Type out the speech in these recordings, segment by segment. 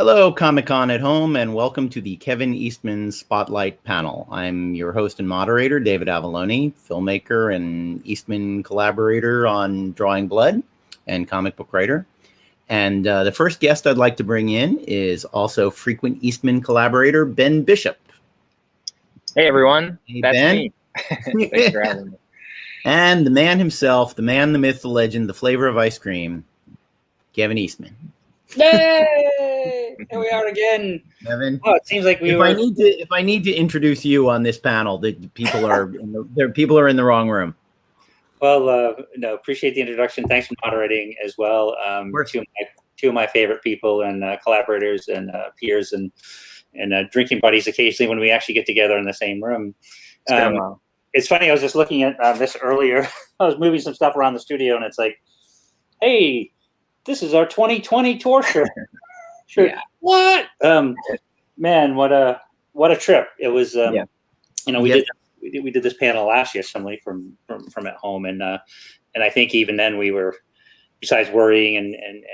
Hello, Comic-Con at home, and welcome to the Kevin Eastman Spotlight panel. I'm your host and moderator, David Avallone, filmmaker and Eastman collaborator on Drawing Blood and comic book writer. And the first guest I'd like to bring in is also frequent Eastman collaborator, Ben Bishop. Hey, everyone. Hey, That's Ben. me. Thanks for having me. And the man himself, the man, the myth, the legend, the flavor of ice cream, Kevin Eastman. Yay! Here we are again. Kevin. Oh, it seems like If I need to introduce you on this panel, that people are people are in the wrong room. Well, no, appreciate the introduction. Thanks for moderating as well. Two of my favorite people and collaborators and peers and drinking buddies occasionally when we actually get together in the same room. It's funny. I was just looking at this earlier. I was moving some stuff around the studio, and it's like, hey, this is our 2020 tour shirt. Yeah. What? Man, what a trip! It was. We did this panel last year, suddenly from at home, and I think even then we were, besides worrying and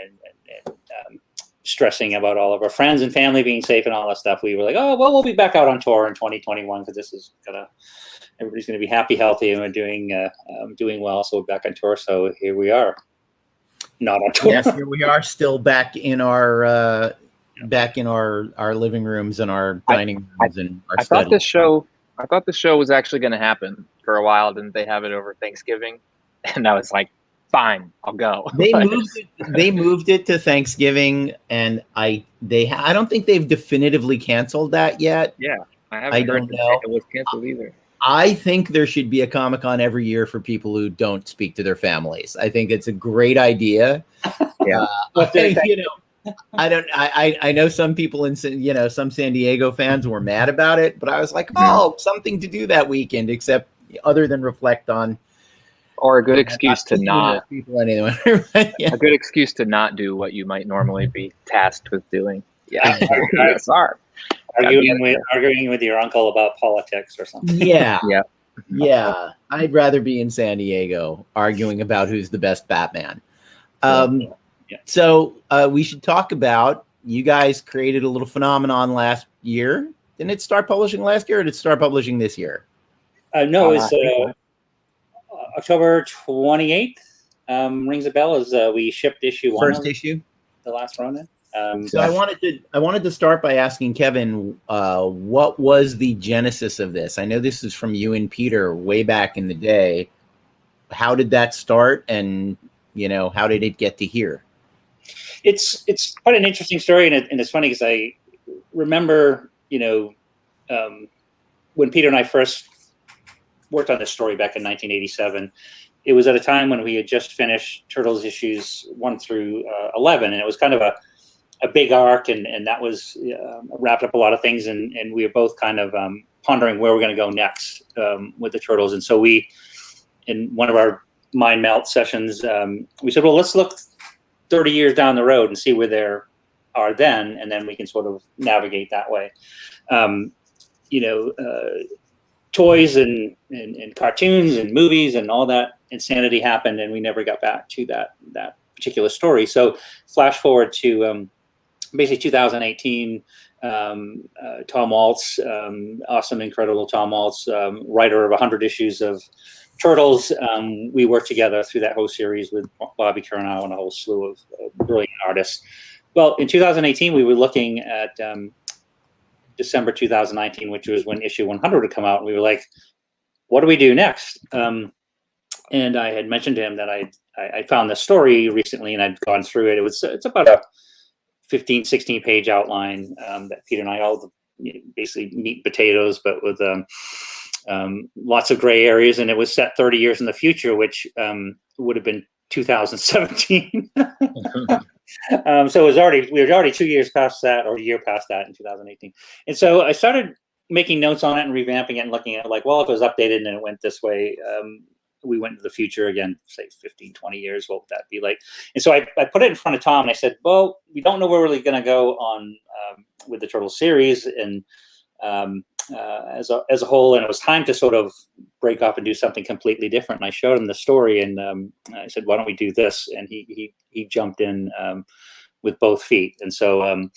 stressing about all of our friends and family being safe and all that stuff, we were like, oh well, we'll be back out on tour in 2021 because everybody's gonna be happy, healthy, and we're doing well. So we're back on tour. So here we are. Not on tour. Yes, here we are, still back in our living rooms and our dining rooms and our studies. I thought the show was actually going to happen for a while. Didn't they have it over Thanksgiving? And I was like, fine, I'll go. They moved it to Thanksgiving, and I don't think they've definitively canceled that yet. Yeah, I don't know. It was canceled either. I think there should be a Comic-Con every year for people who don't speak to their families. I think it's a great idea. Yeah. I know some people some San Diego fans were mad about it, but I was like, something to do that weekend, except other than reflect on. Or a good excuse to not. People anyway. Yeah. A good excuse to not do what you might normally be tasked with doing. Yeah. Sorry. Arguing with your uncle about politics or something. Yeah. Yeah. I'd rather be in San Diego arguing about who's the best Batman. So we should talk about, you guys created a little phenomenon last year. Didn't it start publishing last year, or did it start publishing this year? No, it's October 28th. Rings a bell as we shipped issue 1. First issue? The Last Ronin. So I wanted to start by asking Kevin, what was the genesis of this? I know this is from you and Peter way back in the day. How did that start, and how did it get to here? It's quite an interesting story, and it's funny because I remember when Peter and I first worked on this story back in 1987. It was at a time when we had just finished Turtles issues 1 through 11, and it was kind of a big arc, and that was wrapped up a lot of things, and we were both kind of pondering where we're going to go next with the Turtles. And so we, in one of our mind melt sessions, we said, well, let's look 30 years down the road and see where they are then, and then we can sort of navigate that way. Toys and cartoons and movies and all that insanity happened, and we never got back to that particular story. So flash forward to basically 2018, Tom Waltz, awesome, incredible Tom Waltz, writer of 100 issues of Turtles. We worked together through that whole series with Bobby Curnow and a whole slew of brilliant artists. Well, in 2018, we were looking at December 2019, which was when issue 100 would come out. And we were like, what do we do next? And I had mentioned to him that I found this story recently, and I'd gone through it. It's about a 15, 16 page outline that Peter and I all basically meat and potatoes, but with lots of gray areas. And it was set 30 years in the future, which would have been 2017. So we were already 2 years past that, or a year past that in 2018. And so I started making notes on it and revamping it and looking at it like, well, if it was updated and it went this way, we went into the future again, say 15, 20 years, what would that be like? And so I put it in front of Tom, and I said, well, we don't know where we're really going to go on with the Turtle series and as a whole, and it was time to sort of break off and do something completely different. And I showed him the story, and I said, why don't we do this? And he jumped in with both feet. And so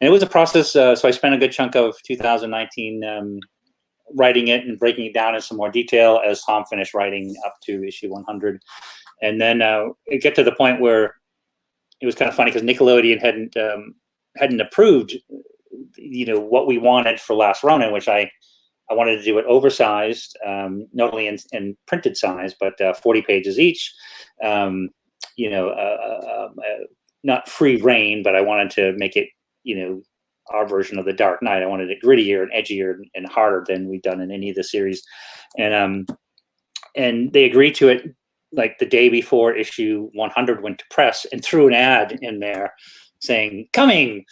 And it was a process. So I spent a good chunk of 2019 writing it and breaking it down in some more detail as Tom finished writing up to issue 100. And then it get to the point where it was kind of funny because Nickelodeon hadn't approved, what we wanted for Last Ronin, which I wanted to do it oversized, not only in printed size, but 40 pages each. Not free reign, but I wanted to make it, our version of the Dark Knight. I wanted it grittier and edgier and harder than we've done in any of the series. And they agreed to it like the day before issue 100 went to press, and threw an ad in there saying coming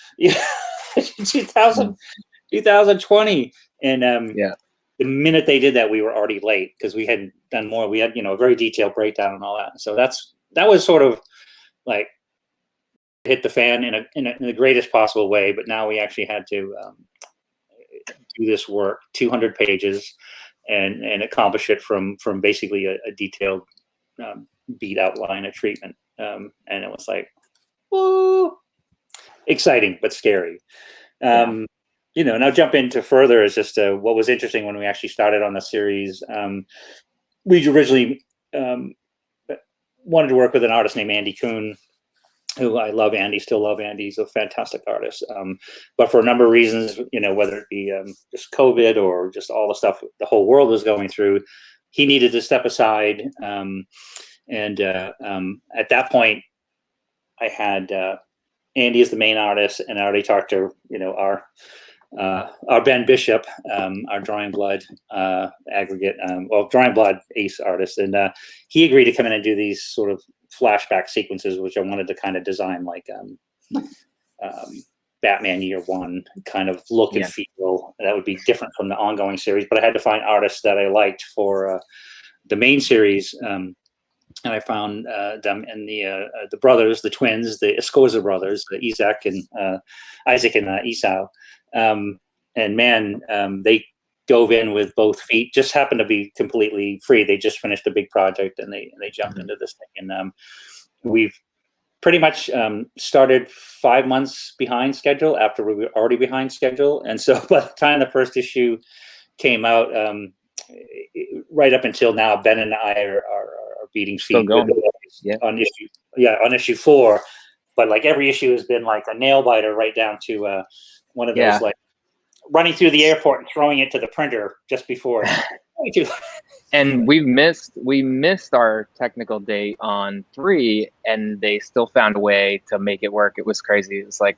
2020. And the minute they did that, we were already late because we hadn't done more. We had, a very detailed breakdown and all that. So that was sort of like hit the fan in the greatest possible way. But now we actually had to do this work, 200 pages, and accomplish it from basically a detailed beat outline of treatment. And it was like, whoa, exciting but scary. Now jump into further is just what was interesting when we actually started on the series. We originally wanted to work with an artist named Andy Kuhn, who I love. Still love Andy. He's a fantastic artist. But for a number of reasons, whether it be just COVID or just all the stuff the whole world was going through, he needed to step aside. At that point, I had Andy as the main artist, and I already talked to our Ben Bishop, our Drawing Blood aggregate, Drawing Blood ace artist, and he agreed to come in and do these sort of flashback sequences, which I wanted to kind of design like Batman Year One kind of look and feel. That would be different from the ongoing series, but I had to find artists that I liked for the main series. And I found them in the brothers, the twins, the Escoza brothers, Isaac and Esau. And man, they dove in with both feet. Just happened to be completely free. They just finished a big project and they jumped into this thing. And we've pretty much started 5 months behind schedule after we were already behind schedule. And so by the time the first issue came out, right up until now, Ben and I are beating feet on issue 4. But like every issue has been like a nail biter, right down to one of those like running through the airport and throwing it to the printer just before. And we missed our technical date on 3, and they still found a way to make it work. It was crazy. It was like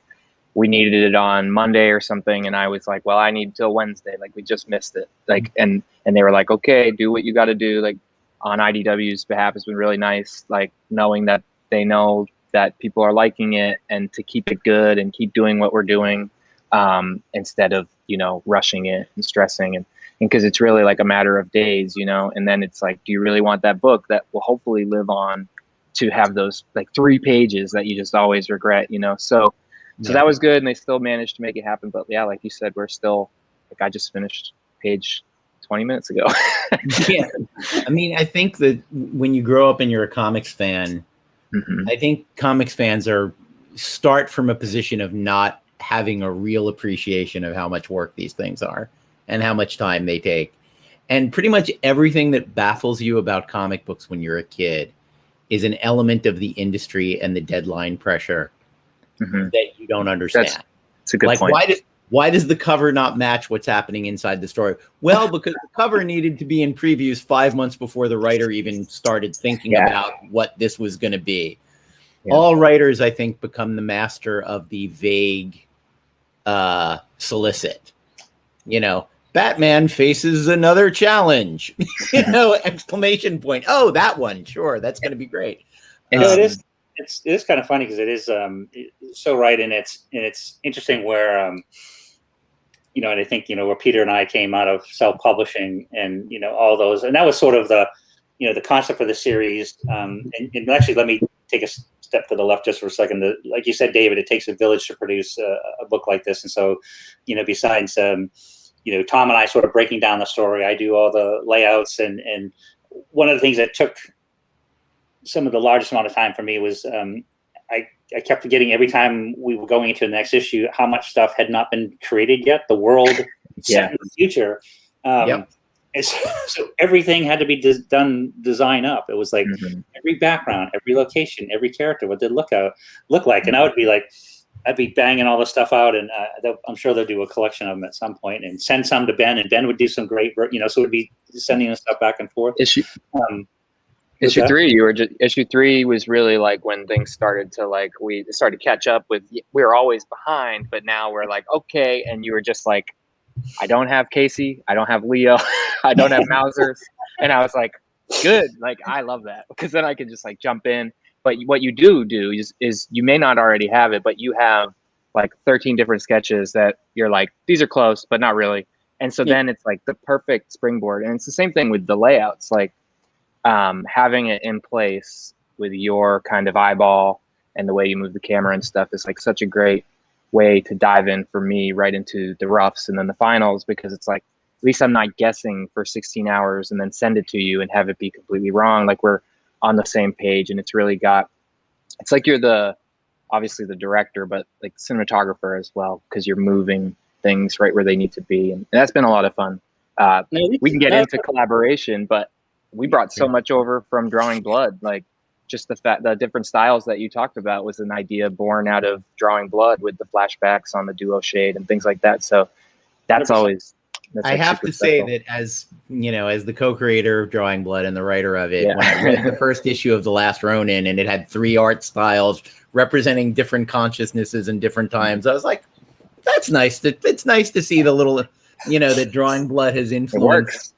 we needed it on Monday or something, and I was like, well, I need till Wednesday. Like, we just missed it. Like, and they were like, okay, do what you got to do. Like, on IDW's behalf has been really nice. Like, knowing that they know that people are liking it, and to keep it good and keep doing what we're doing, instead of, rushing it and stressing, and because it's really like a matter of days, and then it's like, do you really want that book that will hopefully live on to have those like 3 pages that you just always regret, So that was good, and they still managed to make it happen. But yeah, like you said, we're still, like, I just finished page 20 minutes ago. Yeah. I mean, I think that when you grow up and you're a comics fan, I think comics fans start from a position of not having a real appreciation of how much work these things are and how much time they take. And pretty much everything that baffles you about comic books when you're a kid is an element of the industry and the deadline pressure that you don't understand. That's a good point. Why does the cover not match what's happening inside the story? Well, because the cover needed to be in previews 5 months before the writer even started thinking about what this was going to be. Yeah. All writers, I think, become the master of the vague solicit. Batman faces another challenge. Exclamation point. Oh, that one. Sure, that's going to be great. It is kind of funny because it is so right, and it's interesting where and I think where Peter and I came out of self-publishing and all those, and that was sort of the the concept for the series. And actually, let me take a step to the left just for a second. Like you said, David, it takes a village to produce a book like this, and so besides Tom and I sort of breaking down the story, I do all the layouts, and one of the things that took some of the largest amount of time for me was I I kept forgetting every time we were going into the next issue how much stuff had not been created yet. The world set in the future. So everything had to be design up. It was like every background, every location, every character, what they look like. And I would be like, I'd be banging all this stuff out, and I'm sure they'll do a collection of them at some point and send some to Ben, and Ben would do some great, so we'd be sending the stuff back and forth. Issue 3, issue 3 was really like when things started to we started to catch up with. We were always behind, but now we're like, okay, and you were just like, I don't have KESI, I don't have Leo, I don't have Mausers, and I was like, good, I love that, because then I can just jump in. But what you do is you may not already have it, but you have 13 different sketches that you're like, these are close, but not really. And so then it's the perfect springboard. And it's the same thing with the layouts, having it in place with your kind of eyeball and the way you move the camera and stuff is such a great way to dive in for me right into the roughs and then the finals, because it's at least I'm not guessing for 16 hours and then send it to you and have it be completely wrong. We're on the same page, and it's really it's you're obviously the director, but cinematographer as well, because you're moving things right where they need to be. And that's been a lot of fun. We can get into collaboration, but we brought so much over from Drawing Blood. Just the different styles that you talked about was an idea born out of Drawing Blood with the flashbacks on the duo shade and things like that. So that's 100%. Always, I have to say that as the co-creator of Drawing Blood and the writer of it, when I read the first issue of The Last Ronin and it had 3 art styles representing different consciousnesses and different times, I was like, that's nice. It's nice to see the little, that Drawing Blood has influenced.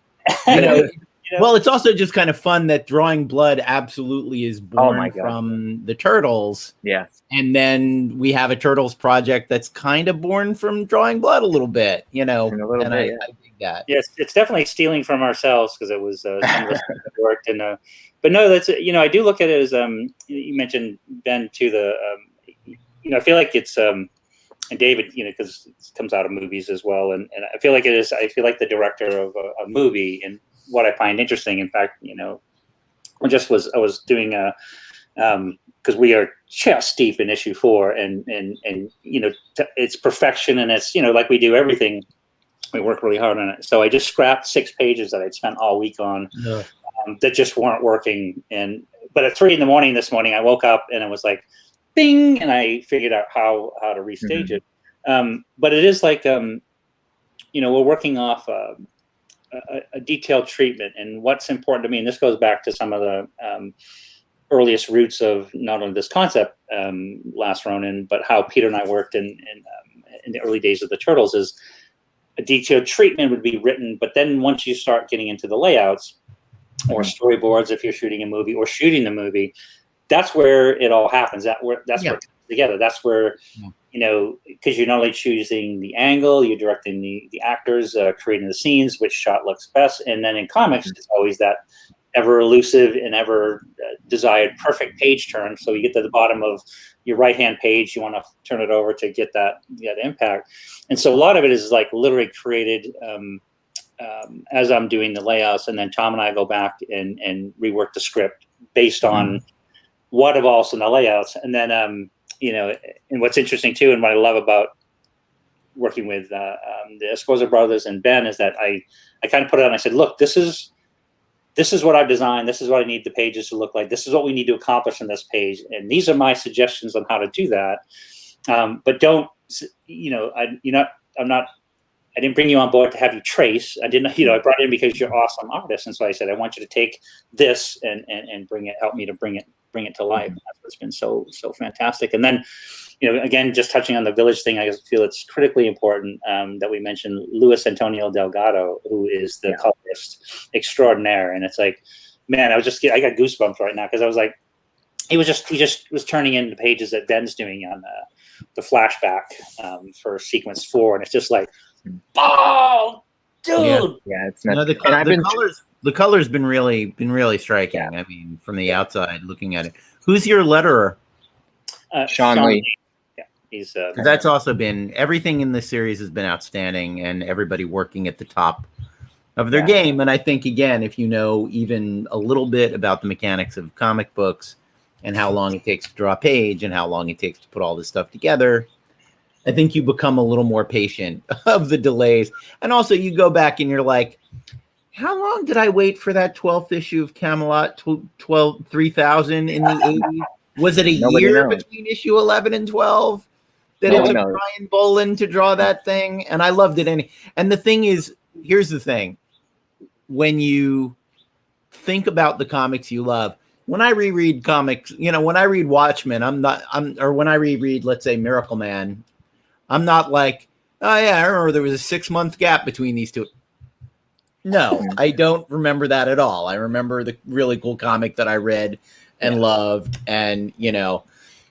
Well, it's also just kind of fun that Drawing Blood absolutely is born from the Turtles. Yeah. And then we have a Turtles project that's kind of born from Drawing Blood a little bit, I think that. Yes, it's definitely stealing from ourselves, because it was some of the stuff that worked. But no, that's, I do look at it as, you mentioned, Ben, too, I feel like it's, and David, because it comes out of movies as well. And I feel like I feel like the director of a movie. And what I find interesting, in fact, I was doing because we are chest deep in issue 4, and it's perfection, and it's we do everything, we work really hard on it. So I just scrapped 6 pages that I'd spent all week on that just weren't working. But at 3 a.m. this morning, I woke up and it was like, bing, and I figured out how to restage it. But it is we're working off a detailed treatment, and what's important to me, and this goes back to some of the earliest roots of not only this concept, Last Ronin, but how Peter and I worked in the early days of the Turtles, is a detailed treatment would be written, but then once you start getting into the layouts or storyboards, if you're shooting a movie or shooting the movie, that's where it all happens. That's where it comes together. That's where because you're not only choosing the angle, you're directing the actors, creating the scenes, which shot looks best. And then in comics, it's always that ever elusive and ever desired perfect page turn. So you get to the bottom of your right-hand page, you want to turn it over to get that impact. And so a lot of it is literally created as I'm doing the layouts, and then Tom and I go back and rework the script based on what evolves in the layouts. And then and what's interesting too, and what I love about working with the Escosa brothers and Ben, is that I kind of put it on. I said, look, this is what I've designed. This is what I need the pages to look like. This is what we need to accomplish on this page. And these are my suggestions on how to do that. But don't, I didn't bring you on board to have you trace. I didn't, I brought you in because you're awesome artists. And so I said, I want you to take this and bring it, help me to bring it to life. That's what's been so fantastic. And then, again, just touching on the village thing, I feel it's critically important that we mention Luis Antonio Delgado, who is the colorist extraordinaire. And it's like, man, I got goosebumps right now, because I was like, he just was turning in the pages that Ben's doing on the flashback for sequence 4, and it's just like, oh, dude. Yeah, it's not. The color's been really striking. Yeah. I mean, from the outside looking at it. Who's your letterer? Sean Lee. Yeah, he's. That's also been, everything in this series has been outstanding, and everybody working at the top of their game. And I think, again, if you know even a little bit about the mechanics of comic books and how long it takes to draw a page and how long it takes to put all this stuff together, I think you become a little more patient of the delays. And also you go back and you're like, how long did I wait for that 12th issue of Camelot 3000 in the 80s? Was it a year between issue 11 and 12 that it took Brian Bolland to draw that thing? And I loved it. And the thing is, here's the thing. When you think about the comics you love, when I reread comics, when I read Watchmen, or when I reread, let's say, Miracle Man, I'm not like, oh yeah, I remember there was a 6-month gap between these two. No, I don't remember that at all. I remember the really cool comic that I read and loved. And,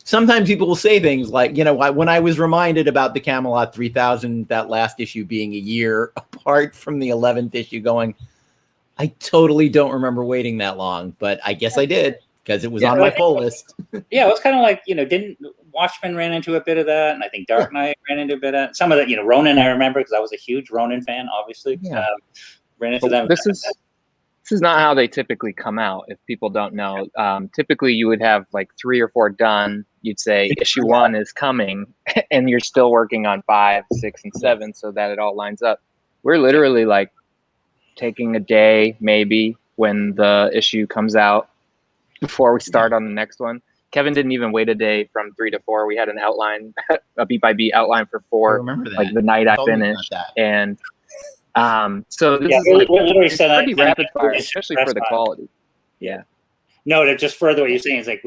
sometimes people will say things like, when I was reminded about the Camelot 3000, that last issue being a year apart from the 11th issue, going, I totally don't remember waiting that long, but I guess I did because it was on my pull list. Yeah, it was kind of like, didn't Watchmen ran into a bit of that, and I think Dark Knight ran into a bit of that. Some of that, Ronin, I remember because I was a huge Ronin fan, obviously. Yeah. Ran into them. This is not how they typically come out. If people don't know, typically you would have like 3 or 4 done. You'd say issue 1 is coming, and you're still working on 5, 6, and 7, so that it all lines up. We're literally like taking a day maybe when the issue comes out before we start on the next one. Kevin didn't even wait a day from 3 to 4. We had an outline, a beat by beat outline for 4. I remember that. Like the night I finished, and so this is like pretty rapid fire, especially for the quality. Yeah. No, to just further what you're saying is like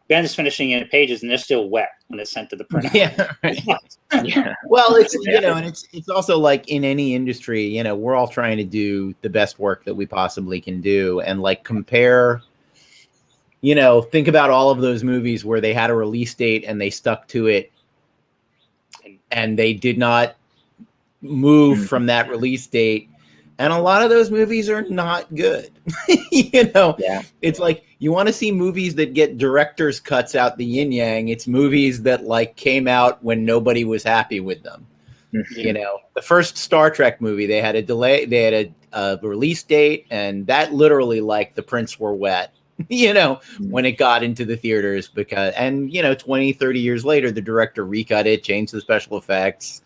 Ben's finishing in pages and they're still wet when it's sent to the printer. Yeah. Right. Yeah. Well, it's and it's also like in any industry, we're all trying to do the best work that we possibly can do, and like compare. Think about all of those movies where they had a release date and they stuck to it, and they did not move from that release date. And a lot of those movies are not good. It's like you want to see movies that get director's cuts out the yin yang. It's movies that like came out when nobody was happy with them. The first Star Trek movie, they had a delay, they had a release date, and that literally like the prints were wet. When it got into the theaters, because 20, 30 years later, the director recut it, changed the special effects.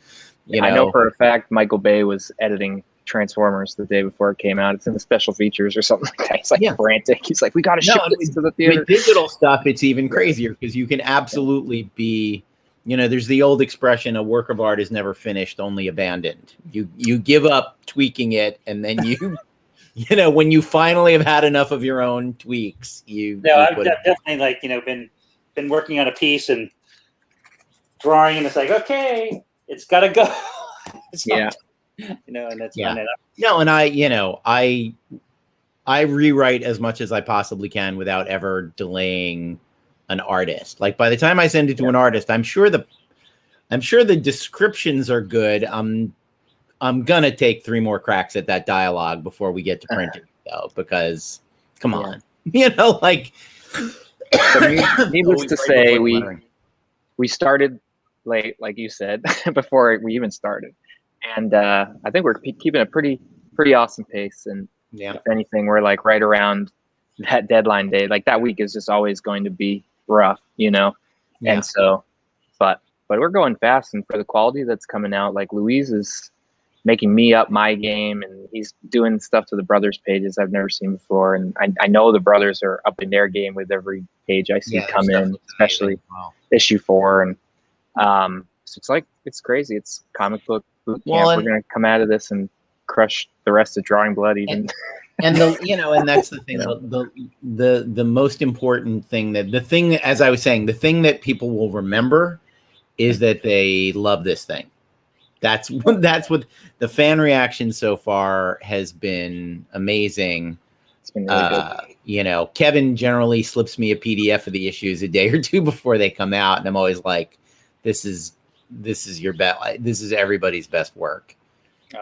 I know for a fact Michael Bay was editing Transformers the day before it came out. It's in the special features or something like that. He's like frantic. He's like, we got to ship this to the theater. With digital stuff, it's even crazier because you can absolutely be, there's the old expression, a work of art is never finished, only abandoned. You give up tweaking it, and then you when you finally have had enough of your own tweaks, I've definitely like, been working on a piece and drawing, and it's like, okay, it's got to go. And that's no, and I rewrite as much as I possibly can without ever delaying an artist. Like by the time I send it to an artist, I'm sure the descriptions are good. I'm gonna take 3 more cracks at that dialogue before we get to printing, though, because come on, like. Needless to say, we started late, like you said, before we even started, and I think we're keeping a pretty awesome pace. And if anything, we're like right around that deadline day. Like that week is just always going to be rough, And so, but we're going fast, and for the quality that's coming out, like Louise is making me up my game, and he's doing stuff to the brothers pages I've never seen before. And I know the brothers are up in their game with every page I see come in, especially issue 4. And so it's crazy. It's comic book boot camp. We're going to come out of this and crush the rest of Drawing Blood even. And and that's the thing, the most important thing, as I was saying, the thing that people will remember is that they love this thing. That's what the fan reaction so far has been amazing. It's been really good. Kevin generally slips me a PDF of the issues a day or 2 before they come out, and I'm always like, this is your best. This is everybody's best work.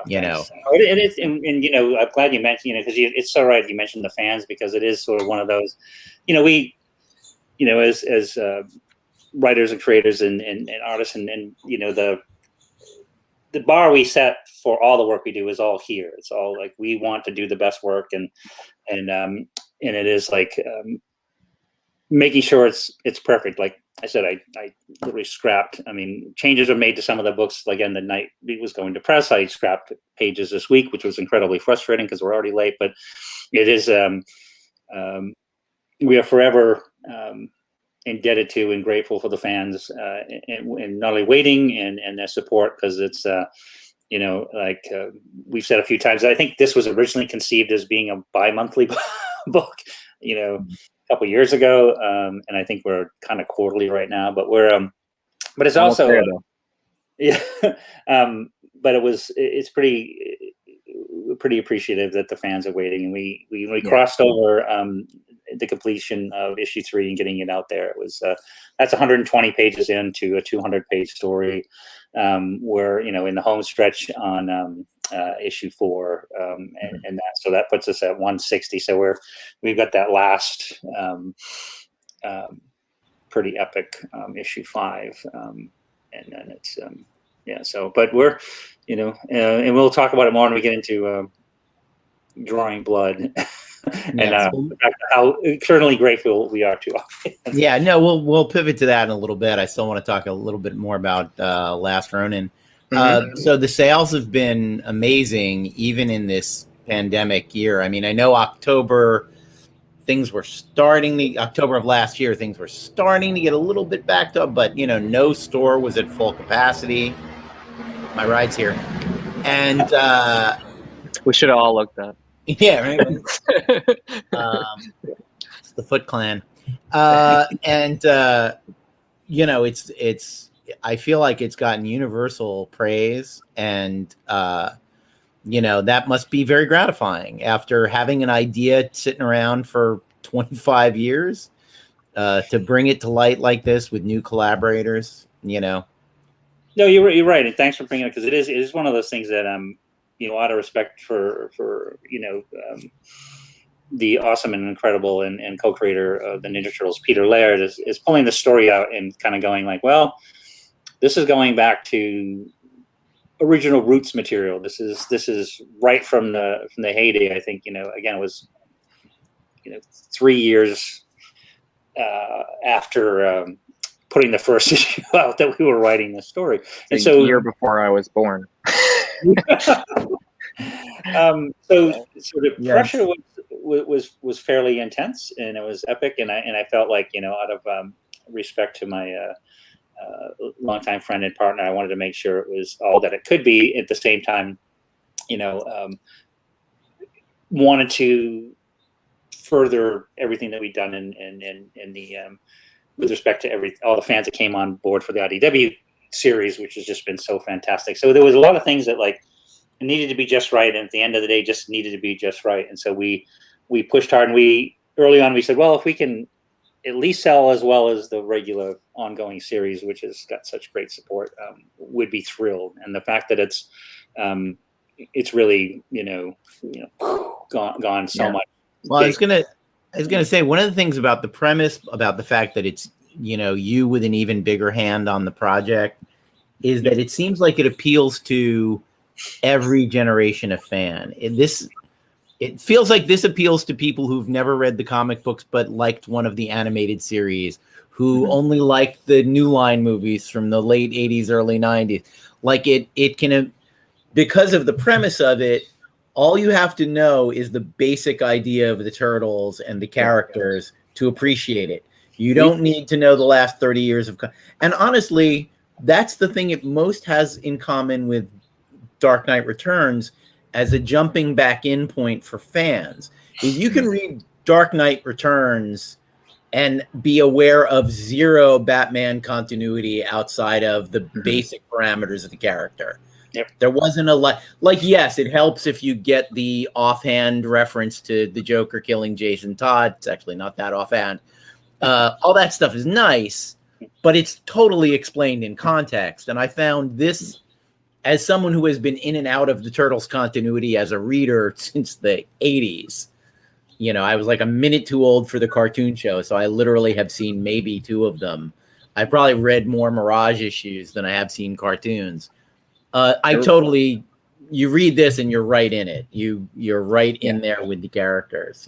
It is, and I'm glad you mentioned, because it's so right. You mentioned the fans, because it is sort of one of those, we, as writers and creators and artists, and the bar we set for all the work we do is all here. It's all like, we want to do the best work, and it is like, making sure it's perfect. Like I said, I literally scrapped. I mean, changes were made to some of the books. Again, the night it was going to press, I scrapped pages this week, which was incredibly frustrating because we're already late. But it is we are forever indebted to and grateful for the fans and not only waiting and their support, because it's we've said a few times, I think this was originally conceived as being a bi-monthly book, a couple years ago, and I think we're kind of quarterly right now, but but it's also yeah, but it's pretty appreciative that the fans are waiting, and we crossed over the completion of issue 3 and getting it out there. It was that's 120 pages into a 200-page story. We're in the home stretch on issue 4, and so that puts us at 160. So we've got that last pretty epic issue 5, and then it's So, but we're and we'll talk about it more when we get into Drawing Blood. And how eternally grateful we are to. Yeah, no, we'll pivot to that in a little bit. I still want to talk a little bit more about Last Ronin. So the sales have been amazing, even in this pandemic year. I mean, I know October of last year, things were starting to get a little bit backed up, but no store was at full capacity. My ride's here, and we should have all looked up. Yeah, right. It's the Foot Clan, and it's. I feel like it's gotten universal praise, and that must be very gratifying after having an idea sitting around for 25 years, to bring it to light like this with new collaborators. No, you're right, and thanks for bringing it, because it is one of those things that a lot of respect for the awesome and incredible and co-creator of the Ninja Turtles, Peter Laird, is pulling the story out and kind of going like, well, this is going back to original roots material. This is right from the heyday. I think again, it was 3 years after putting the first issue out that we were writing this story, and so a year before I was born. So the pressure was fairly intense, and it was epic, and I felt like out of respect to my longtime friend and partner, I wanted to make sure it was all that it could be. At the same time, wanted to further everything that we'd done in the with respect to all the fans that came on board for the IDW series, which has just been so fantastic. So there was a lot of things that it needed to be just right, and at the end of the day, just needed to be just right. And so we pushed hard, and early on we said, well, if we can at least sell as well as the regular ongoing series, which has got such great support, would be thrilled. And the fact that it's really gone so much. Well, I was gonna say, one of the things about the premise, about the fact that it's you with an even bigger hand on the project, is that it seems like it appeals to every generation of fan. It feels like this appeals to people who've never read the comic books but liked one of the animated series, who only liked the New Line movies from the late 80s, early 90s. Like it can, because of the premise of it, all you have to know is the basic idea of the Turtles and the characters to appreciate it. You don't need to know the last 30 years of, and honestly, that's the thing it most has in common with Dark Knight Returns as a jumping back in point for fans. If you can read Dark Knight Returns and be aware of zero Batman continuity outside of the basic parameters of the character. Yep. There wasn't a lot, yes, it helps if you get the offhand reference to the Joker killing Jason Todd. It's actually not that offhand. All that stuff is nice, but it's totally explained in context. And I found this, as someone who has been in and out of the Turtles continuity as a reader since the 80s, I was like a minute too old for the cartoon show, so I literally have seen maybe 2 of them. I probably read more Mirage issues than I have seen cartoons. You read this and you're right in it. You're right in there with the characters,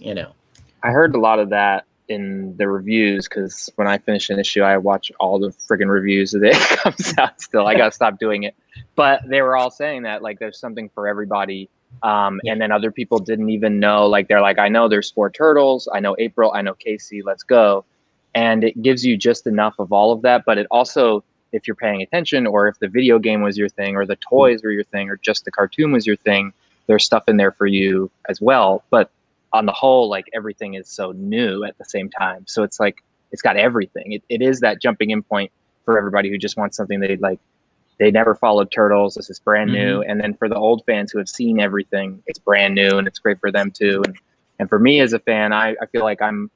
I heard a lot of that in the reviews, because when I finish an issue, I watch all the friggin' reviews that it comes out still. I gotta stop doing it. But they were all saying that, like, there's something for everybody. And then other people didn't even know, like, they're like, I know there's 4 turtles, I know April, I know KESI, let's go. And it gives you just enough of all of that. But it also, if you're paying attention, or if the video game was your thing, or the toys were your thing, or just the cartoon was your thing, there's stuff in there for you as well. But on the whole, like, everything is so new at the same time. So it's like, it's got everything. It is that jumping in point for everybody who just wants something they like. They never followed Turtles. This is brand new. And then for the old fans who have seen everything, it's brand new and it's great for them too. And for me as a fan, I feel like I'm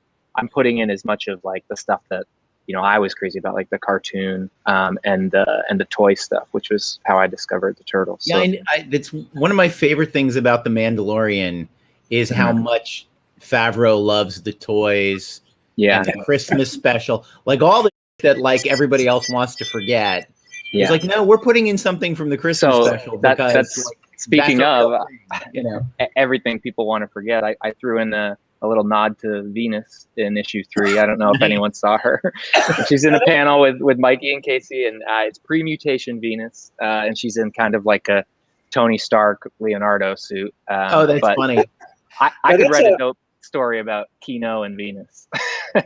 putting in as much of, like, the stuff that, you know, I was crazy about, like the cartoon and the toy stuff, which was how I discovered the Turtles. Yeah, So, and it's one of my favorite things about The Mandalorian is how much Favreau loves the toys. Yeah. And the Christmas special, like all the that, like, everybody else wants to forget. Yeah. It's like, no, we're putting in something from the Christmas special because that's like, speaking that's of, you know, everything people want to forget. I threw in a little nod to Venus in issue 3. I don't know if anyone saw her. She's in a panel with Mikey and KESI, and it's pre-mutation Venus, and she's in kind of like a Tony Stark Leonardo suit. that's funny. I could write a dope story about Kino and Venus.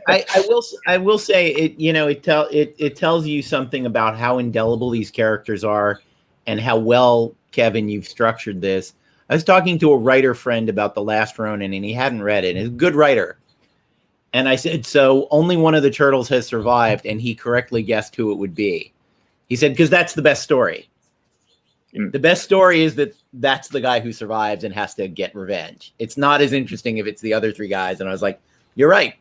I will say it. You know, it tells you something about how indelible these characters are, and how well, Kevin, you've structured this. I was talking to a writer friend about The Last Ronin, and he hadn't read it. He's a good writer. And I said, so only one of the turtles has survived, and he correctly guessed who it would be. He said, because that's the best story. The best story is that that's the guy who survives and has to get revenge. It's not as interesting if it's the other 3 guys. And I was like, you're right.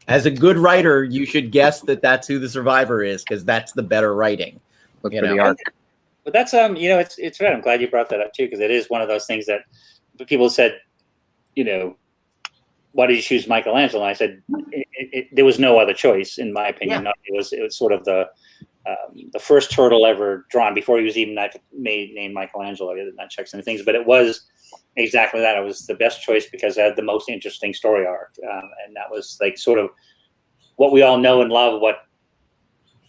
As a good writer, you should guess that that's who the survivor is, because that's the better writing. Look for the arc. But that's you know, it's right. I'm glad you brought that up too, because it is one of those things that people said, you know, why did you choose Michelangelo? And I said there was no other choice, in my opinion. Yeah. It was sort of the first turtle ever drawn before he was even named Michelangelo. He did not check some things, but it was exactly that. It was the best choice because it had the most interesting story arc, and that was like sort of what we all know and love. What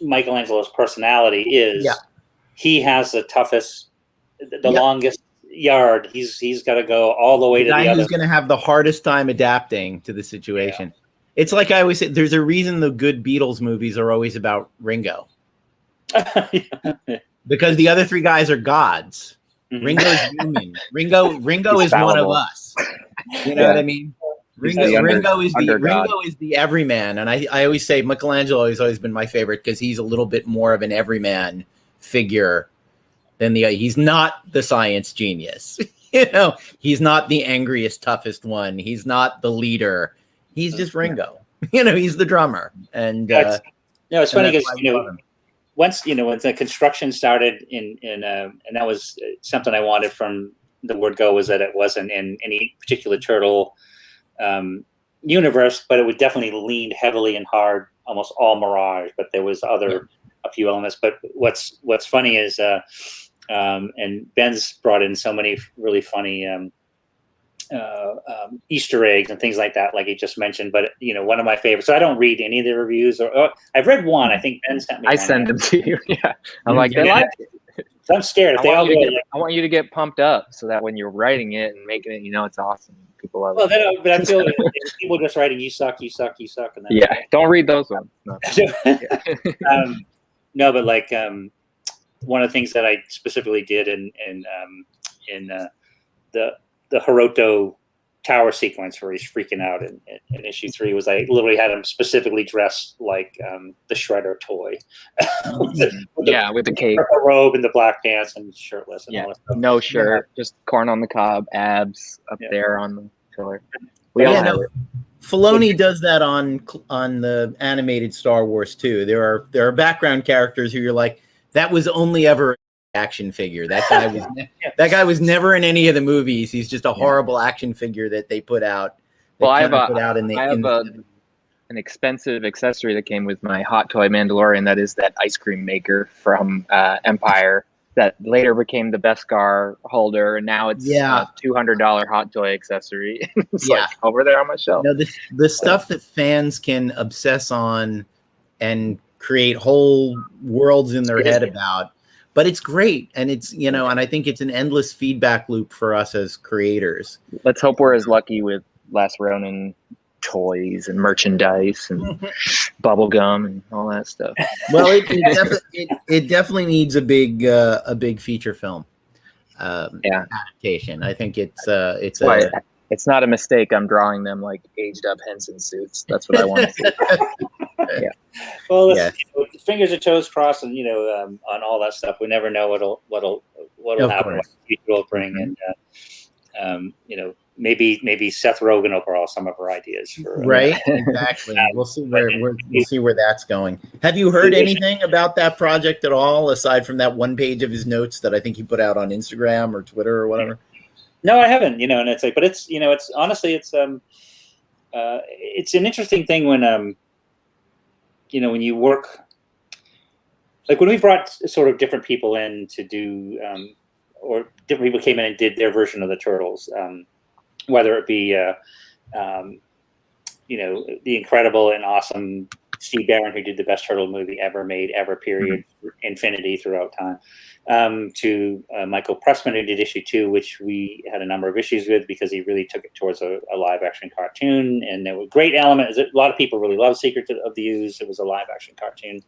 Michelangelo's personality is. Yeah. He has the toughest, the longest yard. He's got to go all the way to the other. Who's going to have the hardest time adapting to the situation. Yeah. It's like I always say, there's a reason the good Beatles movies are always about Ringo. Because the other 3 guys are gods. Ringo's human. Ringo is one of us. You know what I mean? Ringo is the everyman. And I always say Michelangelo has always been my favorite because he's a little bit more of an everyman figure than he's not the science genius. You know, he's not the angriest, toughest one. He's not the leader. He's just Ringo. You know, he's the drummer. And it's funny because, you know, once, you know, when the construction started and that was something I wanted from the word go, was that it wasn't in any particular turtle universe, but it would definitely lean heavily and hard, almost all Mirage, but there was a few elements. But what's funny is and Ben's brought in so many really funny Easter eggs and things like that, like he just mentioned. But, you know, one of my favorites, so I don't read any of the reviews, or I've read one. I think Ben sent me one. I send them to you. Yeah, I'm like, they like it. So I'm scared. If I want you to get pumped up so that when you're writing it and making it, you know, it's awesome. People love it. But I feel like people just writing, you suck, and then don't read those ones. No. No, but like one of the things that I specifically did in the Hiroto tower sequence where he's freaking out in issue 3 was I literally had him specifically dressed like the Shredder toy. with the cape, robe, and the black pants, and shirtless. And all that stuff. No shirt, just corn on the cob, abs up there on the pillar. Filoni does that on the animated Star Wars too. There are background characters who you're like, that was only ever an action figure. That guy was never in any of the movies. He's just a horrible action figure that they put out. Well, I have an expensive accessory that came with my Hot Toy Mandalorian. That is that ice cream maker from Empire. that later became the Beskar holder, and now it's Yeah. a $200 hot toy accessory. It's Yeah. like over there on my shelf. No, the stuff that fans can obsess on and create whole worlds in their head about, but it's great, and it's, you know, and I think it's an endless feedback loop for us as creators. Let's hope we're as lucky with Last Ronin toys and merchandise and bubble gum and all that stuff. Well, it definitely needs a big feature film adaptation. I think it's not a mistake I'm drawing them like aged up Henson suits. That's what I want to see. Yeah. Well, fingers and toes crossed, and on all that stuff. We never know what'll happen, what the future will bring, and maybe Seth Rogen will borrow some of our ideas. Right, exactly. We'll see where that's going. Have you heard anything about that project at all, aside from that one page of his notes that I think he put out on Instagram or Twitter or whatever? No, I haven't. And it's like, but it's it's honestly it's an interesting thing when when you work, like when we brought sort of different people in to do or different people came in and did their version of the Turtles. Whether it be, the incredible and awesome Steve Barron, who did the best turtle movie ever made, ever, period, infinity throughout time, to Michael Pressman, who did issue 2, which we had a number of issues with because he really took it towards a live action cartoon. And there were great elements. A lot of people really love Secret of the Ooze. It was a live action cartoon.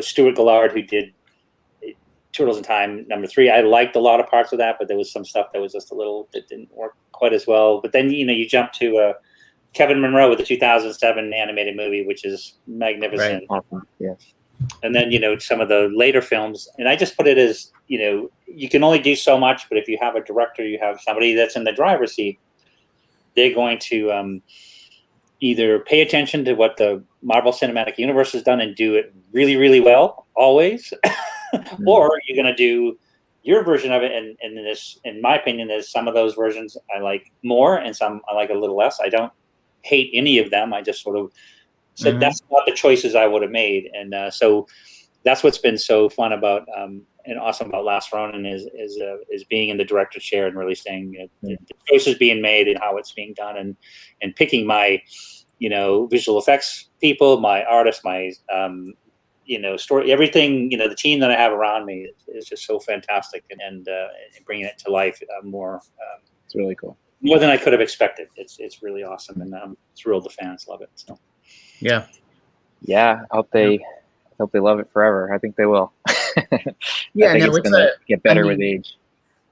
Stuart Gillard, who did Turtles in Time #3. I liked a lot of parts of that, but there was some stuff that was just that didn't work quite as well. But then you jump to Kevin Monroe with the 2007 animated movie, which is magnificent. Right. Awesome. Yeah. And then some of the later films, and I just put it as you can only do so much, but if you have a director, you have somebody that's in the driver's seat, they're going to either pay attention to what the Marvel Cinematic Universe has done and do it really, really well always. Or you're going to do your version of it, and in my opinion, there's some of those versions I like more, and some I like a little less. I don't hate any of them. I just sort of said that's not the choices I would have made, and so that's what's been so fun about and awesome about Last Ronin is being in the director's chair and really saying the choices being made and how it's being done, and picking my visual effects people, my artists, my story, everything, the team that I have around me is just so fantastic, and bringing it to life more. It's really cool. More than I could have expected. It's really awesome, and I'm thrilled the fans love it. So, yeah. I hope they love it forever. I think they will. Yeah, I think it's gonna get better with age.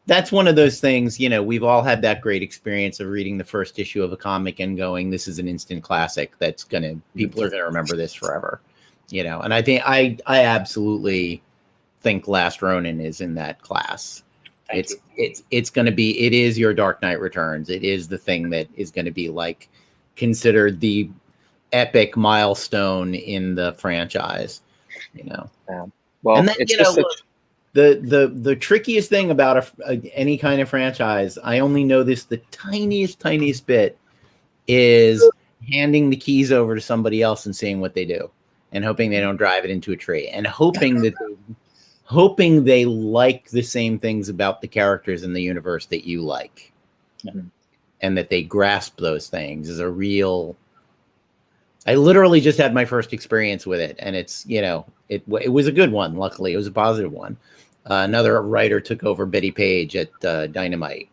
That's one of those things, we've all had that great experience of reading the first issue of a comic and going, this is an instant classic people are gonna remember this forever. And I think I absolutely think Last Ronin is in that class. It's going to be, it is your Dark Knight Returns. It is the thing that is going to be like considered the epic milestone in the franchise. Yeah. Well, and then, the trickiest thing about any kind of franchise, I only know this the tiniest bit, is handing the keys over to somebody else and seeing what they do. And hoping they don't drive it into a tree, and hoping they like the same things about the characters in the universe that you like, and that they grasp those things is a real. I literally just had my first experience with it, and it's it was a good one. Luckily, it was a positive one. Another writer took over Betty Page at Dynamite,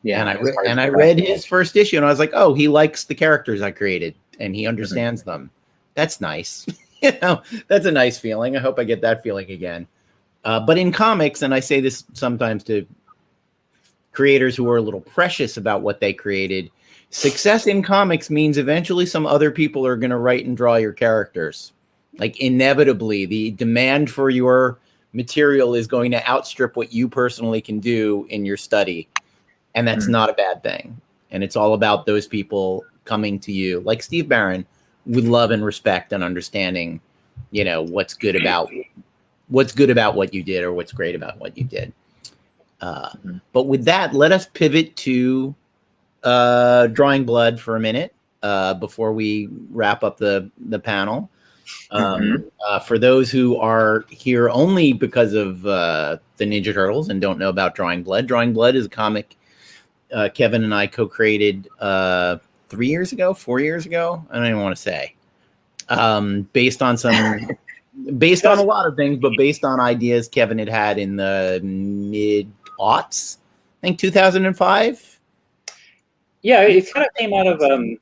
and I read his first issue, and I was like, oh, he likes the characters I created, and he understands them. That's nice. That's a nice feeling. I hope I get that feeling again. But in comics, and I say this sometimes to creators who are a little precious about what they created, success in comics means eventually some other people are going to write and draw your characters. Like inevitably, the demand for your material is going to outstrip what you personally can do in your study. And that's not a bad thing. And it's all about those people coming to you, like Steve Barron, with love and respect and understanding, what's good about what you did or what's great about what you did. But with that, let us pivot to Drawing Blood for a minute before we wrap up the panel. For those who are here only because of the Ninja Turtles and don't know about Drawing Blood is a comic Kevin and I co-created 4 years ago. I don't even want to say. Based on a lot of things, but based on ideas Kevin had in the mid-aughts, I think 2005. Yeah, it kind of came out of a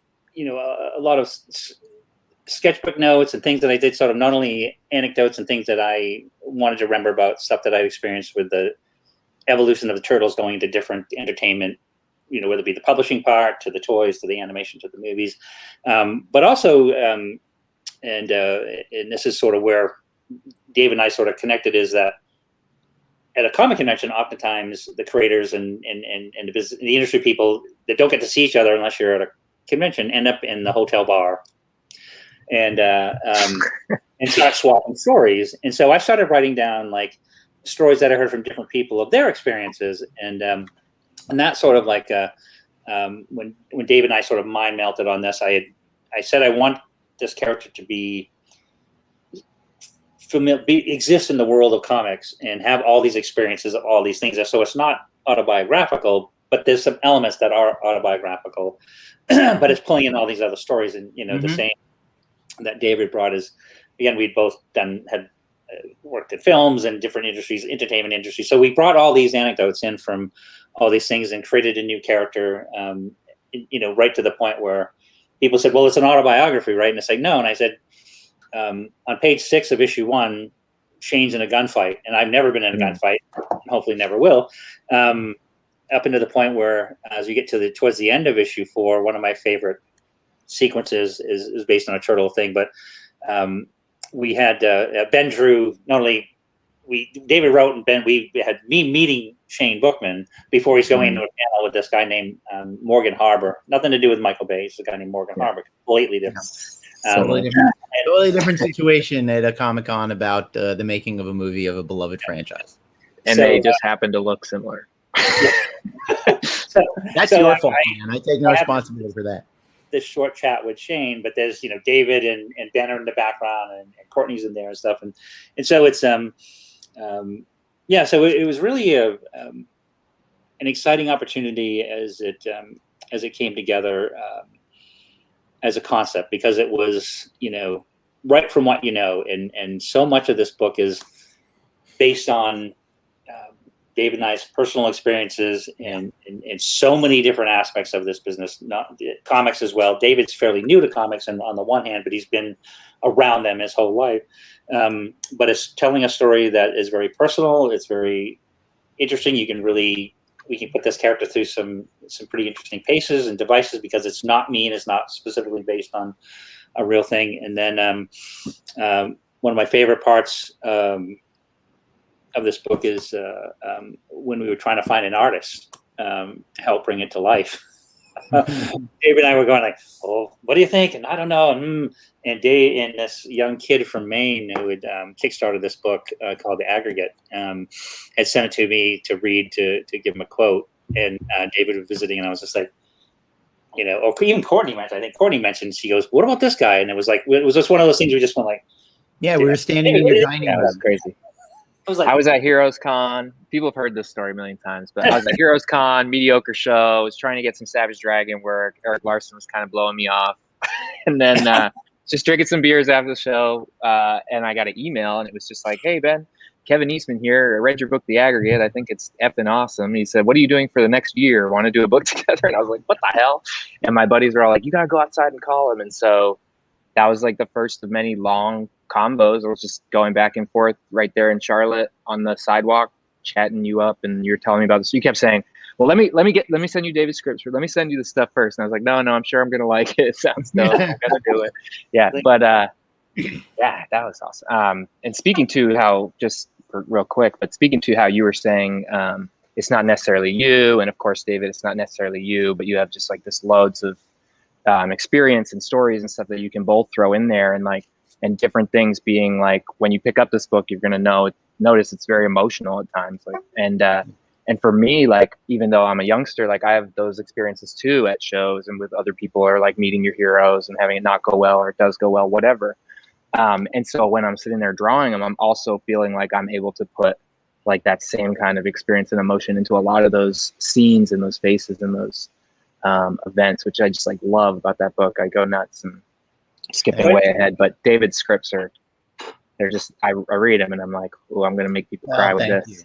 lot of sketchbook notes and things that I did, sort of not only anecdotes and things that I wanted to remember about stuff that I'd experienced with the evolution of the Turtles going into different entertainment, whether it be the publishing part, to the toys, to the animation, to the movies, but also, and this is sort of where Dave and I sort of connected, is that at a comic convention, oftentimes the creators and the industry people that don't get to see each other unless you're at a convention end up in the hotel bar and start swapping stories. And so I started writing down like stories that I heard from different people of their experiences, and that sort of like when Dave and I sort of mind melted on this, I said I want this character to be exist in the world of comics and have all these experiences of all these things. So it's not autobiographical, but there's some elements that are autobiographical, but it's pulling in all these other stories. And the same that David brought is, again, we'd both had worked in films and different industries, entertainment industry. So we brought all these anecdotes in from all these things and created a new character, right to the point where people said, well, it's an autobiography, right? And it's like, no. And I said, on page 6 of issue 1, Shane's in a gunfight, and I've never been in a gunfight, and hopefully never will. Up into the point where, as you get towards the end of issue 4, one of my favorite sequences is based on a turtle thing. But we had Ben drew, not only David wrote, and Ben, we had me meeting Shane Bookman before he's going into a panel with this guy named Morgan Harbour. Nothing to do with Michael Bay. It's a guy named Morgan Harbour. Completely different. Totally different situation at a Comic-Con about the making of a movie of a beloved franchise. And they just happen to look similar. That's your fault, man. I take no responsibility for that. This short chat with Shane, but there's David and Ben are in the background, and Courtney's in there and stuff, and so it's so it was really an exciting opportunity as it came together as a concept, because it was right from what and so much of this book is based on David and I's personal experiences in so many different aspects of this business, not comics as well. David's fairly new to comics, and on the one hand, but he's been around them his whole life. But it's telling a story that is very personal. It's very interesting. We can put this character through some pretty interesting paces and devices, because it's not me and it's not specifically based on a real thing. And then one of my favorite parts of this book is when we were trying to find an artist to help bring it to life. Dave and I were going like, "Oh, what do you think?" And I don't know. And Dave and this young kid from Maine who had kickstarted this book called The Aggregate had sent it to me to read, to give him a quote. And David was visiting, and I was just like, or even Courtney mentioned. I think Courtney mentioned. She goes, "What about this guy?" And it was just one of those things we just went like, "Yeah, we were standing in your dining room." That's crazy. I was at Heroes Con. People have heard this story a million times, but I was at Heroes Con, mediocre show. I was trying to get some Savage Dragon work. Eric Larson was kind of blowing me off. And then just drinking some beers after the show. And I got an email, and it was just like, "Hey, Ben, Kevin Eastman here. I read your book, The Aggregate. I think it's effing awesome." He said, "What are you doing for the next year? Want to do a book together?" And I was like, "What the hell?" And my buddies were all like, "You got to go outside and call him." And so that was like the first of many long combos. I was just going back and forth right there in Charlotte on the sidewalk, chatting you up, and you're telling me about this. You kept saying, "Well, let me send you David's scripts, or let me send you the stuff first." And I was like, no, I'm sure I'm gonna like it. It sounds dope. I'm gonna do it. Yeah, but yeah, that was awesome. And speaking to how, just real quick, but speaking to how you were saying, it's not necessarily you, and of course, David, it's not necessarily you, but you have just like this loads of experience and stories and stuff that you can both throw in there, and different things being like, when you pick up this book, you're going to notice it's very emotional at times. And for me, like, even though I'm a youngster, like I have those experiences too at shows and with other people, or like meeting your heroes and having it not go well, or it does go well, whatever. And so when I'm sitting there drawing them, I'm also feeling like I'm able to put like that same kind of experience and emotion into a lot of those scenes and those faces and those events, which I just like love about that book. I go nuts and skipping way ahead, but David's scripts they're just, I read them and I'm like, oh, I'm going to make people cry with this.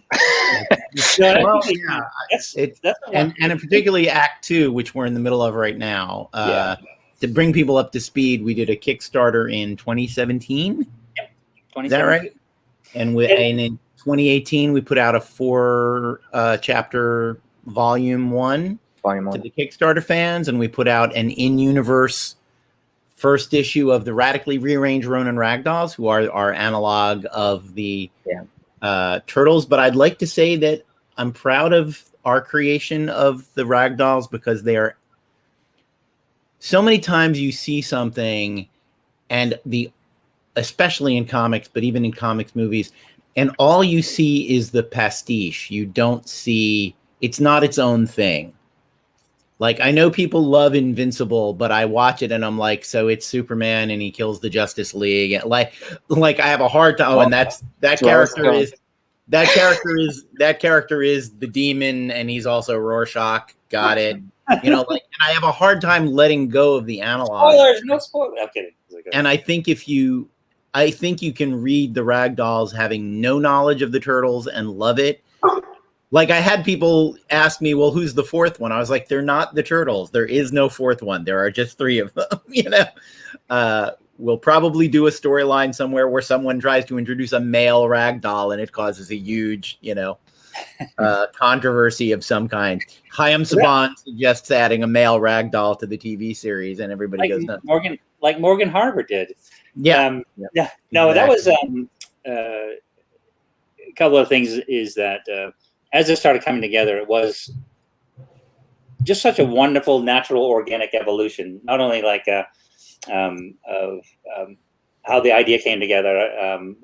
Well, yeah, and particularly Act 2, which we're in the middle of right now. To bring people up to speed, we did a Kickstarter in 2017. Yep. Is that right? And in 2018, we put out a 4-chapter volume one to the Kickstarter fans, and we put out an in-universe first issue of the radically rearranged Ronin Ragdolls, who are our analog of the Turtles. But I'd like to say that I'm proud of our creation of the Ragdolls, because they are so many times you see something, and especially in comics, but even in comics movies, and all you see is the pastiche. You don't see, it's not its own thing. Like, I know people love Invincible, but I watch it and I'm like, so it's Superman and he kills the Justice League. And like I have a hard time. Oh, and that character is the demon, and he's also Rorschach. Got it. You know, like, and I have a hard time letting go of the analog. Spoilers, no spoilers. I'm kidding. And I think you can read the Ragdolls having no knowledge of the Turtles and love it. Like, I had people ask me, well, who's the fourth one? I was like, they're not the Turtles. There is no fourth one. There are just 3 of them, you know? We'll probably do a storyline somewhere where someone tries to introduce a male Ragdoll and it causes a huge, you know, controversy of some kind. Chaim Saban suggests adding a male Ragdoll to the TV series, and everybody goes nuts. Morgan Harbour did. Yeah. No, that was a couple of things is that as it started coming together, it was just such a wonderful, natural, organic evolution. Not only like of how the idea came together.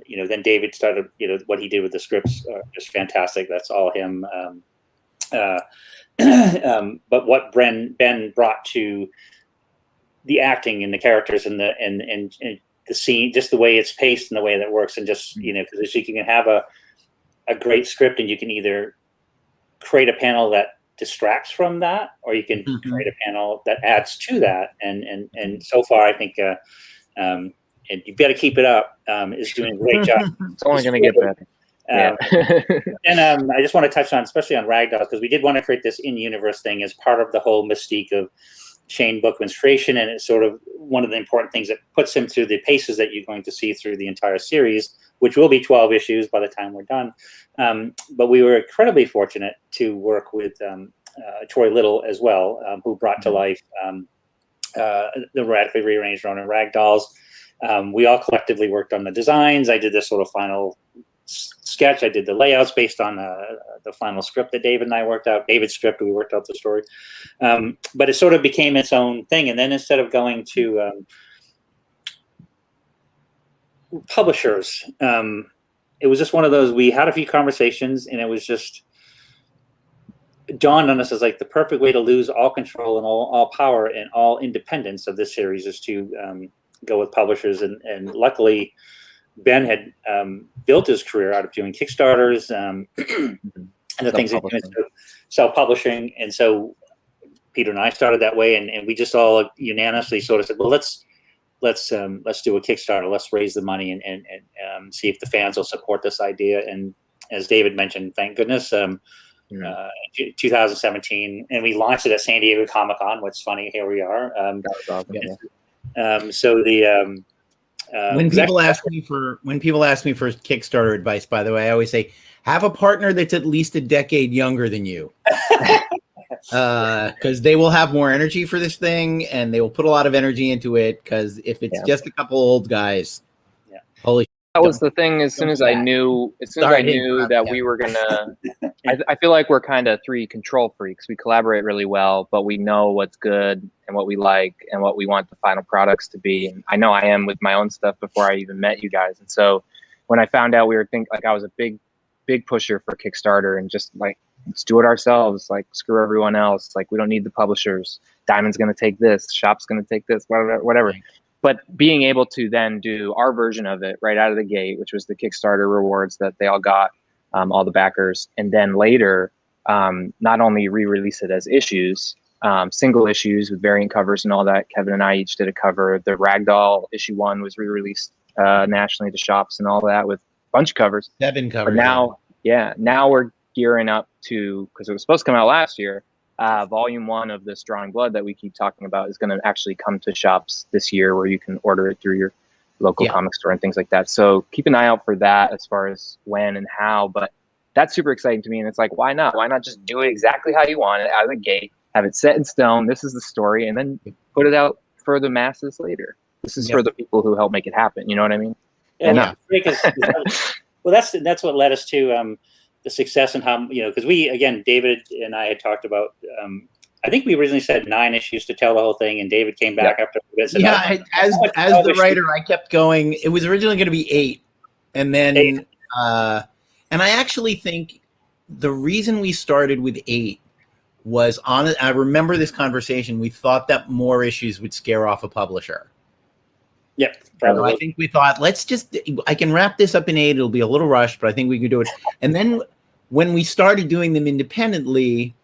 You know, then David started. You know, what he did with the scripts are just fantastic. That's all him. But what Ben brought to the acting and the characters and the scene, just the way it's paced and the way that works, and just, you know, because you can have a great script and you can either create a panel that distracts from that, or you can create a panel that adds to that. And so far, I think, and you've got to keep it up, is doing a great job. It's only going to get better. And I just want to touch on, especially on Ragdoll, because we did want to create this in-universe thing as part of the whole mystique of Shane Bookman's creation, and it's sort of one of the important things that puts him through the paces that you're going to see through the entire series, which will be 12 issues by the time we're done. But we were incredibly fortunate to work with Troy Little as well, who brought to life the radically rearranged Ronin Ragdolls. We all collectively worked on the designs. I did this sort of final sketch. I did the layouts based on the final script that David and I worked out. David's script, we worked out the story. But it sort of became its own thing. And then instead of going to publishers, it was just one of those, we had a few conversations, and it was just dawned on us as like the perfect way to lose all control and all power and all independence of this series is to go with publishers. And luckily, Ben had built his career out of doing Kickstarters and the things that he did, self-publishing. And so Peter and I started that way, and we just all unanimously sort of said, well, let's do a Kickstarter. Let's raise the money and see if the fans will support this idea. And as David mentioned, thank goodness, 2017, and we launched it at San Diego Comic-Con. What's funny, here we are. So the when people ask me for Kickstarter advice, by the way, I always say, have a partner that's at least a decade younger than you, because they will have more energy for this thing, and they will put a lot of energy into it. Because if it's just a couple old guys, holy. That was the thing. As soon as I knew that we were gonna, I feel like we're kind of 3 control freaks. We collaborate really well, but we know what's good and what we like and what we want the final products to be. And I know I am with my own stuff before I even met you guys. And so when I found out I was a big pusher for Kickstarter, and just like, let's do it ourselves. Like, screw everyone else. Like, we don't need the publishers. Diamond's gonna take this. Shop's gonna take this. Whatever. but being able to then do our version of it right out of the gate, which was the Kickstarter rewards that they all got, all the backers, and then later not only re-release it as issues, single issues with variant covers and all that. Kevin and I each did a cover. The Ragdoll issue 1 was re-released nationally to shops and all that with a bunch of covers. 7 covers. But now, now we're gearing up to, because it was supposed to come out last year, volume 1 of this Drawing Blood that we keep talking about is going to actually come to shops this year, where you can order it through your local comic store and things like that. So keep an eye out for that as far as when and how. But that's super exciting to me. And it's like, why not? Why not just do it exactly how you want it out of the gate, have it set in stone, this is the story, and then put it out for the masses later. This is for the people who help make it happen. You know what I mean? Yeah. Well, that's what led us to the success, and how, because David and I had talked about, I think we originally said 9 issues to tell the whole thing, and David came back after a bit. As the writer, I kept going. It was originally going to be 8, and then 8. And I actually think the reason we started with 8 was I remember this conversation. We thought that more issues would scare off a publisher. Yep. So I think we thought, I can wrap this up in 8. It'll be a little rushed, but I think we can do it. And then when we started doing them independently,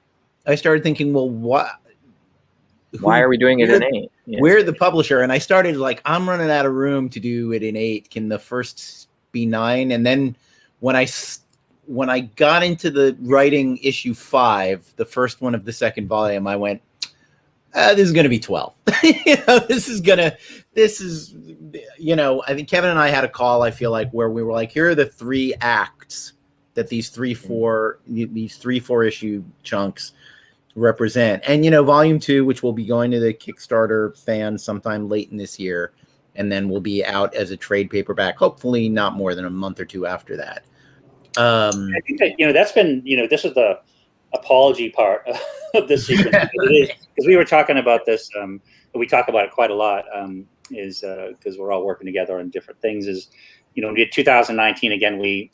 I started thinking, well, why are we doing it in 8? Yeah. We're the publisher. And I started I'm running out of room to do it in 8. Can the first be 9? And then when I got into the writing issue 5, the first one of the second volume, I went, this is going to be 12. I think Kevin and I had a call, I feel like, where we were like, here are the 3 acts that these 3-4 issue chunks represent. And, volume 2, which will be going to the Kickstarter fans sometime late in this year, and then will be out as a trade paperback, hopefully not more than a month or 2 after that. I think that, that's been, this is the apology part of this sequence, because we were talking about this, we talk about it quite a lot, is because we're all working together on different things, is, we did 2019, again, we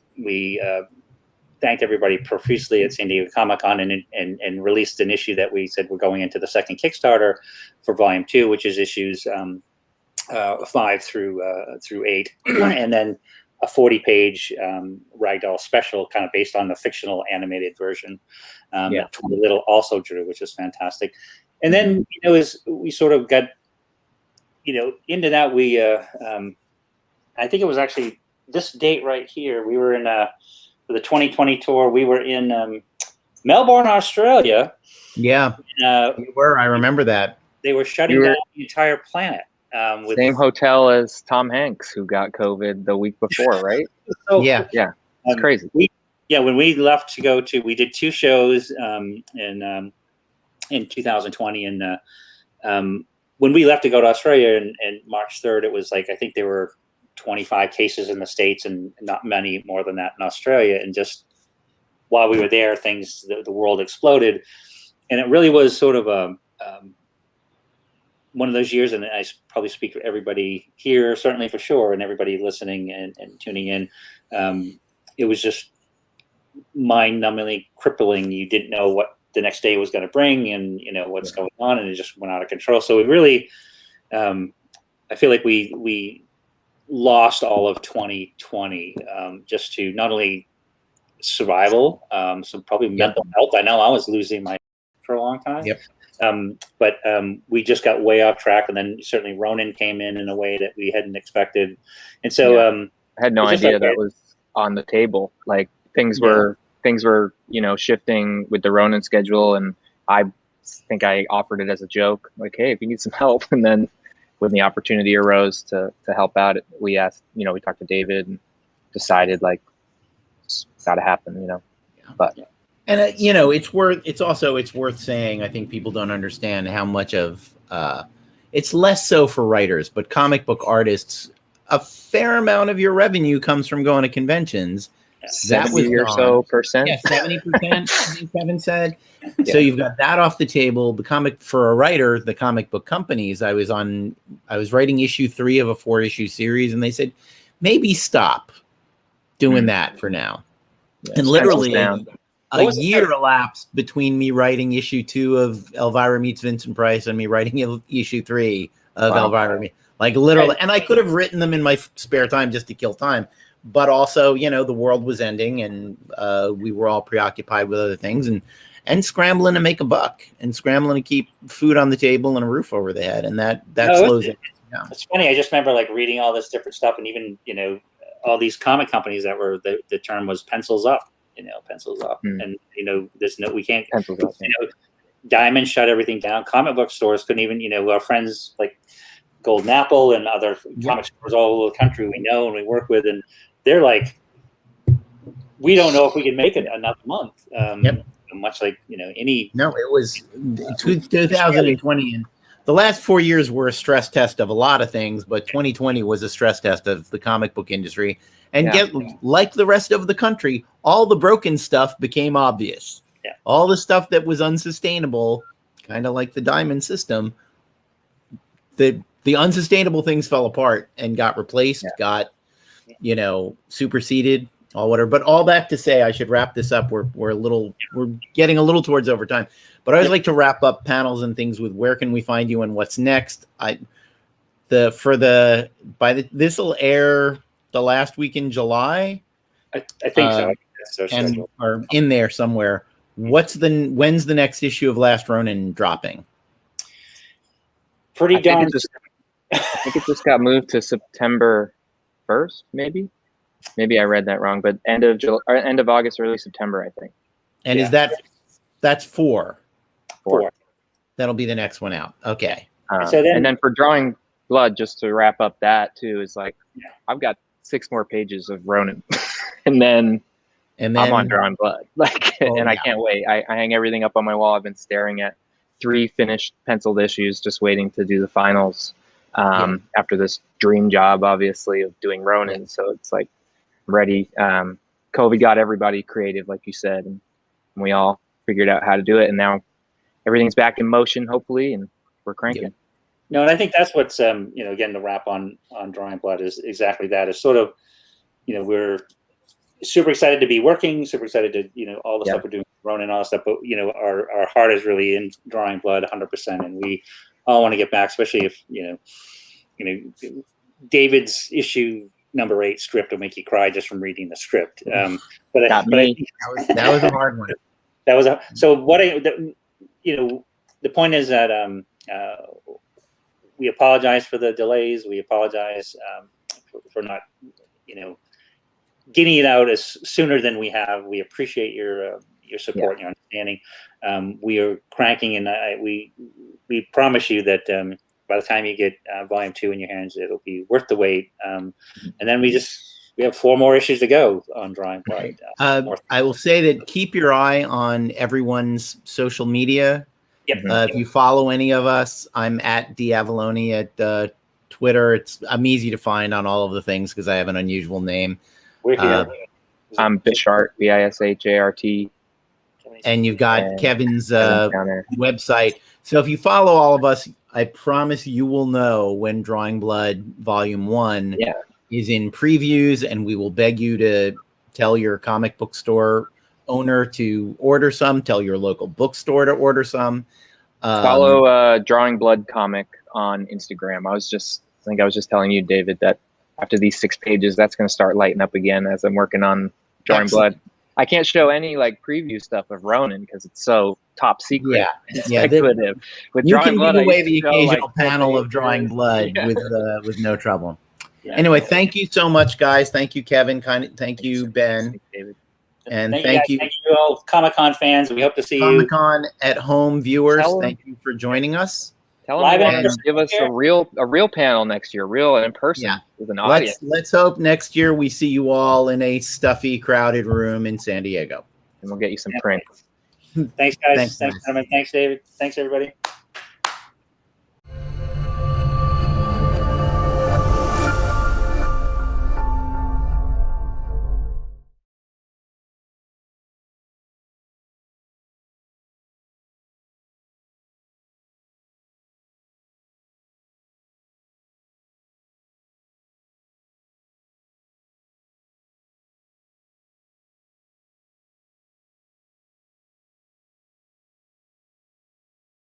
thanked everybody profusely at San Diego Comic-Con and released an issue that we said we're going into the second Kickstarter for volume 2, which is issues 5 through 8, and then a 40-page Ragdoll special, kind of based on the fictional animated version that Tony Little also drew, which is fantastic. And then, as we sort of got, into that, we, I think it was actually this date right here. We were in for the 2020 tour. We were in Melbourne, Australia. Yeah, we were. I remember that. They were shutting down the entire planet. With same hotel as Tom Hanks, who got COVID the week before, right? So, it's crazy. When we left to go to, we did 2 shows in 2020, and when we left to go to Australia and March 3rd, it was I think there were 25 cases in the States and not many more than that in Australia. And just while we were there, the world exploded, and it really was sort of one of those years, and I probably speak for everybody here, certainly for sure, and everybody listening and tuning in. It was just mind-numbingly crippling. You didn't know what the next day was going to bring, and what's going on, and it just went out of control. So we really, I feel like we lost all of 2020 just to not only survival, so probably mental health. I know I was losing my for a long time. Yep. But we just got way off track, and then certainly Ronin came in a way that we hadn't expected, and so I had no idea that was on the table. Like things were shifting with the Ronin schedule, and I think I offered it as a joke, like, hey, if you need some help, and then when the opportunity arose to help out, we asked, we talked to David and decided it's got to happen, but. And it's worth saying, I think people don't understand how much of it's less so for writers, but comic book artists, a fair amount of your revenue comes from going to conventions. That was or so percent. Yeah, 70%, I think Kevin said. Yeah. So you've got that off the table. For a writer, the comic book companies, I was writing issue 3 of a 4-issue series, and they said, maybe stop doing that for now. Yeah, and literally a year elapsed between me writing issue 2 of Elvira Meets Vincent Price and me writing issue 3 of Elvira. like literally. And I could have written them in my spare time just to kill time, but also, you know, the world was ending, and we were all preoccupied with other things, and scrambling to make a buck, and scrambling to keep food on the table and a roof over the head, and that slows it down. It's funny. I just remember like reading all this different stuff, and even, you know, all these comic companies that were the term was pencils up. You know, pencils up, and you know, we can't. Pencils up. You know, Diamond shut everything down. Comic book stores couldn't even. You know, our friends like Golden Apple and other comic stores all over the country we know and we work with, and they're like, we don't know if we can make it another month. Much like, you know, any. No, it was 2020, and the last 4 years were a stress test of a lot of things, but 2020 was a stress test of the comic book industry. And like the rest of the country, all the broken stuff became obvious. Yeah. All the stuff that was unsustainable, kind of like the diamond system, the unsustainable things fell apart and got replaced, got, you know, superseded, all whatever. But all that to say, I should wrap this up. We're getting a little towards overtime, but I always like to wrap up panels and things with where can we find you and what's next. This will air the last week in July. I think so. And or in there somewhere. When's the next issue of Last Ronin dropping? I think it just got moved to September 1st, maybe. Maybe I read that wrong, but end of August, early September, I think. And that's 4? 4. That'll be the next one out. Okay. And then for Drawing Blood, just to wrap up that too, is like I've got 6 more pages of Ronin, and then I'm on Drawing Blood. I can't wait. I hang everything up on my wall. I've been staring at 3 finished penciled issues, just waiting to do the finals. After this dream job, obviously, of doing Ronin, so it's like I'm ready. COVID got everybody creative, like you said, and we all figured out how to do it, and now everything's back in motion, hopefully, and we're cranking. Yeah. No, and I think that's what's you know, again, the wrap on Drawing Blood is exactly that. Is sort of, you know, we're super excited to be working, super excited to, you know, all the stuff we're doing, Ronin, all that stuff, but, you know, our heart is really in Drawing Blood 100%, and we all want to get back, especially if, you know, David's issue number 8 script will make you cry just from reading the script. But I think that was a hard one. You know, the point is that we apologize for the delays. We apologize for not, you know, getting it out as sooner than we have. We appreciate your support and your understanding. We are cranking, and we promise you that by the time you get volume 2 in your hands, it'll be worth the wait. And then we have 4 more issues to go on Drawing Blood. I will say that keep your eye on everyone's social media. If you follow any of us, I'm at Avallone at Twitter. I'm easy to find on all of the things because I have an unusual name. We're here. I'm Bishart, Bishart. And you've got Kevin's website. So if you follow all of us, I promise you will know when Drawing Blood Volume 1 is in previews, and we will beg you to tell your comic book store owner to order some, tell your local bookstore to order some. Follow Drawing Blood Comic on Instagram. I think I was just telling you, David, that after these 6 pages, that's going to start lighting up again as I'm working on Drawing Blood. I can't show any like preview stuff of Ronin because it's so top secret. It's speculative. With you Drawing can Blood, give away the occasional panel of Drawing Blood with no trouble. Anyway, thank you so much, guys. Thank you, Kevin. Thank you, Ben. Thanks, David. And thank you all Comic-Con fans. We hope to see Comic-Con at home viewers. Thank you for joining us. Tell them to give us a real panel next year, real in person with an audience. Let's hope next year we see you all in a stuffy, crowded room in San Diego. And we'll get you some prints. Thanks, guys. Thanks, David. Thanks, everybody.